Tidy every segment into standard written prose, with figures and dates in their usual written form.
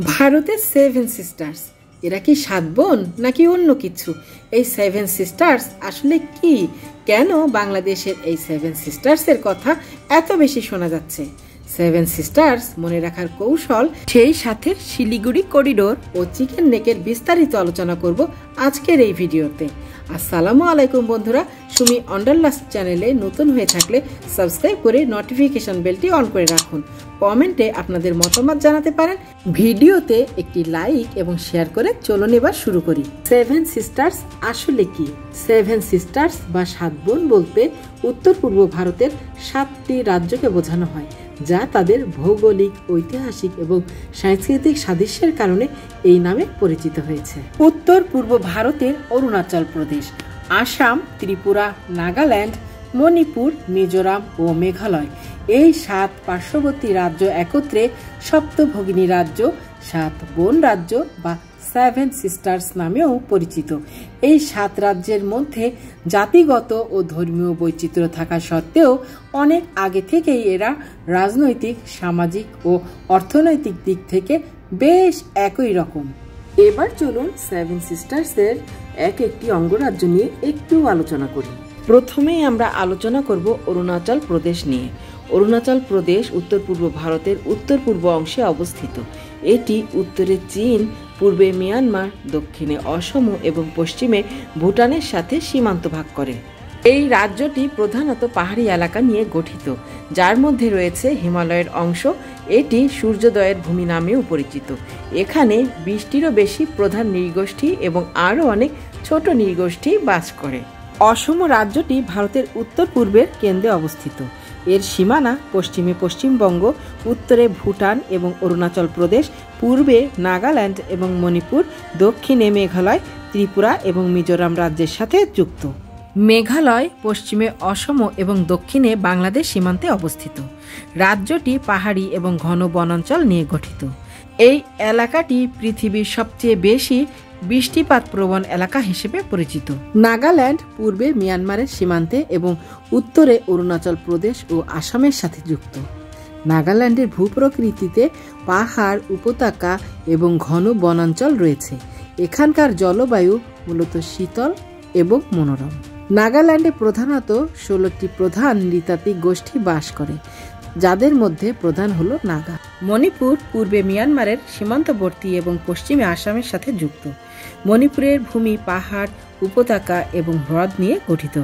ভারতের seven sisters এরা কি 7 বোন নাকি অন্য কিছু? এই সেভেন সিস্টার্স আসলে কি? কেন বাংলাদেশের এই সেভেন সিস্টার্সের কথা এত বেশি শোনা যাচ্ছে? সেভেন সিস্টার্স মনে রাখার কৌশল, সেই সাথে শিলিগুড়ি করিডোর ও চিকেন নেকের বিস্তারিত আলোচনা করব আজকের এই ভিডিওতে। আসসালামু আলাইকুম বন্ধুরা, সুমি অন্ডারলাস্ট চ্যানেলে নতুন হয়ে থাকলে সাবস্ক্রাইব করে নোটিফিকেশন বেলটি অন করে রাখুন। কমেন্টে আপনাদের মতামত জানাতে পারেন। ভিডিওতে একটি লাইক এবং শেয়ার করে চলুন এবার শুরু করি। সেভেন সিস্টার্স আসলে কি? সেভেন সিস্টার্স বা 7 বোন বলতে উত্তর পূর্ব ভারতের 7টি রাজ্যকে বোঝানো হয়, যা তাদের ভৌগোলিক, ঐতিহাসিক এবং সাংস্কৃতিক সাদৃশ্যের কারণে এই নামে পরিচিত হয়েছে। উত্তর পূর্ব ভারতের অরুণাচল প্রদেশ, আসাম, ত্রিপুরা, নাগাল্যান্ড, মণিপুর, মিজোরাম ও মেঘালয়, এই 7 পার্শ্ববর্তী রাজ্য একত্রে সপ্তভগিনী রাজ্য, 7 বোন রাজ্য বা সেভেন সিস্টার্স নামেও পরিচিত। এই 7 রাজ্যের মধ্যে জাতিগত ও ধর্মীয় বৈচিত্র্য থাকা সত্ত্বেও অনেক আগে থেকেই এরা রাজনৈতিক, সামাজিক ও অর্থনৈতিক দিক থেকে বেশ একই রকম। এবার চলুন সেভেন সিস্টার্সের এক একটি অঙ্গরাজ্য নিয়ে একটু আলোচনা করি। প্রথমেই আমরা আলোচনা করব অরুণাচল প্রদেশ নিয়ে। অরুণাচল প্রদেশ উত্তর পূর্ব ভারতের উত্তর পূর্ব অংশে অবস্থিত। এটি উত্তরে চীন, পূর্বে মিয়ানমার, দক্ষিণে অসম এবং পশ্চিমে ভুটানের সাথে সীমান্ত ভাগ করে। এই রাজ্যটি প্রধানত পাহাড়ি এলাকা নিয়ে গঠিত, যার মধ্যে রয়েছে হিমালয়ের অংশ। এটি সূর্যোদয়ের ভূমি নামেও পরিচিত। এখানে 20টিরও বেশি প্রধান নৃগোষ্ঠী এবং আরও অনেক ছোট নৃগোষ্ঠী বাস করে। অসম রাজ্যটি ভারতের উত্তর পূর্বের কেন্দ্রে অবস্থিত। এর সীমানা পশ্চিমে পশ্চিমবঙ্গ, উত্তরে ভুটান এবং অরুণাচল প্রদেশ, পূর্বে নাগাল্যান্ড এবং মণিপুর, দক্ষিণে মেঘালয়, ত্রিপুরা এবং মিজোরাম রাজ্যের সাথে যুক্ত। মেঘালয় পশ্চিমে অসম এবং দক্ষিণে বাংলাদেশ সীমান্তে অবস্থিত। রাজ্যটি পাহাড়ি এবং ঘন বনাঞ্চল নিয়ে গঠিত। এই এলাকাটি পৃথিবীর সবচেয়ে বেশি বৃষ্টিপাত প্রবণ এলাকা হিসেবে পরিচিত। নাগাল্যান্ড পূর্বে মিয়ানমারের সীমান্তে এবং উত্তরে অরুণাচল প্রদেশ ও আসামের সাথে যুক্ত। নাগাল্যান্ডের ভূপ্রকৃতিতে পাহাড়, উপত্যকা এবং ঘন বনাঞ্চল রয়েছে। এখানকার জলবায়ু মূলত শীতল এবং মনোরম। নাগাল্যান্ডে প্রধানত 16টি প্রধান নৃতাত্ত্বিক গোষ্ঠী বাস করে, যাদের মধ্যে প্রধান হল নাগা। মণিপুর পূর্বে মিয়ানমারের সীমান্তবর্তী এবং পশ্চিমে আসামের সাথে যুক্ত। মণিপুরের ভূমি পাহাড়, উপত্যকা এবং হ্রদ নিয়ে গঠিত।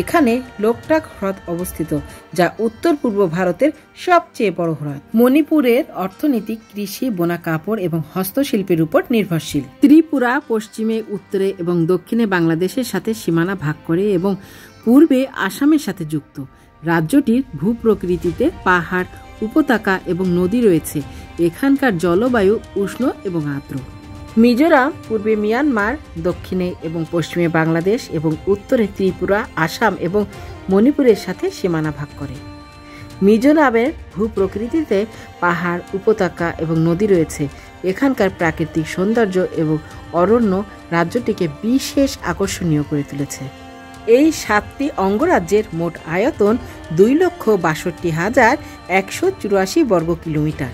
এখানে লোকটাক হ্রদ অবস্থিত, যা উত্তর পূর্ব ভারতের সবচেয়ে বড় হ্রদ। মণিপুরের অর্থনীতি কৃষি, বোনা কাপড় এবং হস্তশিল্পের উপর নির্ভরশীল। ত্রিপুরা পশ্চিমে, উত্তরে এবং দক্ষিণে বাংলাদেশের সাথে সীমানা ভাগ করে এবং পূর্বে আসামের সাথে যুক্ত। রাজ্যটির ভূপ্রকৃতিতে পাহাড়, উপত্যকা এবং নদী রয়েছে। এখানকার জলবায়ু উষ্ণ এবং আর্দ্র। মিজোরাম পূর্বে মিয়ানমার, দক্ষিণে এবং পশ্চিমে বাংলাদেশ এবং উত্তরে ত্রিপুরা, আসাম এবং মণিপুরের সাথে সীমানা ভাগ করে। মিজোরামের ভূপ্রকৃতিতে পাহাড়, উপত্যকা এবং নদী রয়েছে। এখানকার প্রাকৃতিক সৌন্দর্য এবং অরণ্য রাজ্যটিকে বিশেষ আকর্ষণীয় করে তুলেছে। এই 7টি অঙ্গরাজ্যের মোট আয়তন 2,62,184 বর্গ কিলোমিটার,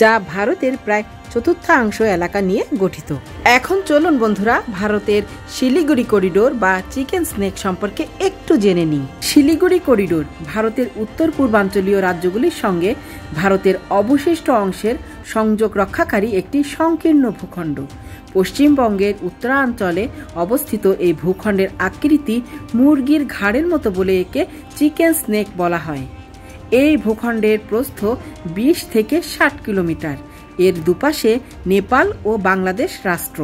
যা ভারতের প্রায় চতুর্থাংশ এলাকা নিয়ে গঠিত। এখন চলুন বন্ধুরা, ভারতের শিলিগুড়ি করিডোর বা চিকেন স্নেক সম্পর্কে একটু জেনে নিই। শিলিগুড়ি করিডোর ভারতের উত্তর পূর্বাঞ্চলীয় রাজ্যগুলির সঙ্গে ভারতের অবশিষ্ট অংশের সংযোগ রক্ষাকারী একটি সংকীর্ণ ভূখণ্ড। পশ্চিমবঙ্গের উত্তরাঞ্চলে অবস্থিত এই ভূখণ্ডের আকৃতি মুরগির ঘাড়ের মতো বলে একে চিকেন স্নেক বলা হয়। এই ভূখণ্ডের প্রস্থ 20 থেকে 60 কিলোমিটার। এর দুপাশে নেপাল ও বাংলাদেশ রাষ্ট্র।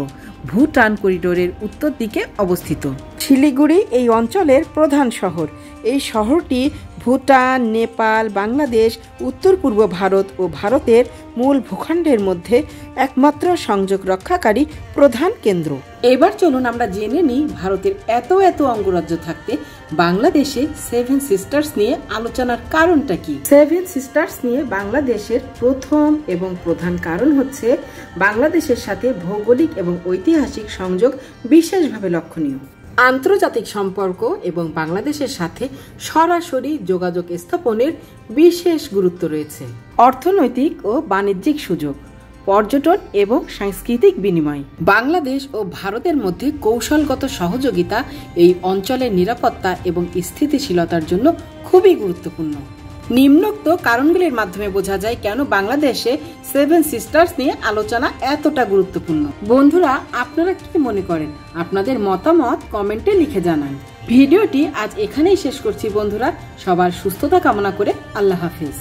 ভুটান করিডোরের উত্তর দিকে অবস্থিত। শিলিগুড়ি এই অঞ্চলের প্রধান শহর। এই শহরটি ভুটান, নেপাল, বাংলাদেশ, উত্তর পূর্ব ভারত ও ভারতের মূল ভূখণ্ডের মধ্যে একমাত্র সংযোগ রক্ষাকারী প্রধান কেন্দ্র। এবার চলুন আমরা জেনে নিই ভারতের এত অঙ্গরাজ্য থাকতে বাংলাদেশে সেভেন সিস্টার্স নিয়ে আলোচনার কারণটা কি। সেভেন সিস্টার্স নিয়ে বাংলাদেশের প্রথম এবং প্রধান কারণ হচ্ছে বাংলাদেশের সাথে ভৌগোলিক এবং ঐতিহাসিক সংযোগ বিশেষভাবে লক্ষণীয়। আন্তর্জাতিক সম্পর্ক এবং বাংলাদেশের সাথে সরাসরি যোগাযোগ স্থাপনের বিশেষ গুরুত্ব রয়েছে। অর্থনৈতিক ও বাণিজ্যিক সুযোগ। পর্যটন এবং সাংস্কৃতিক বিনিময়। বাংলাদেশ ও ভারতের মধ্যে কৌশলগত সহযোগিতা এই অঞ্চলের নিরাপত্তা এবং স্থিতিশীলতার জন্য খুবই গুরুত্বপূর্ণ। নিম্নোক্ত কারণগুলির মাধ্যমে বোঝা যায় কেন বাংলাদেশে সেভেন সিস্টার্স নিয়ে আলোচনা এতটা গুরুত্বপূর্ণ। বন্ধুরা, আপনারা কি মনে করেন? আপনাদের মতামত কমেন্টে লিখে জানান। ভিডিওটি আজ এখানেই শেষ করছি বন্ধুরা। সবার সুস্থতা কামনা করে আল্লাহ হাফেজ।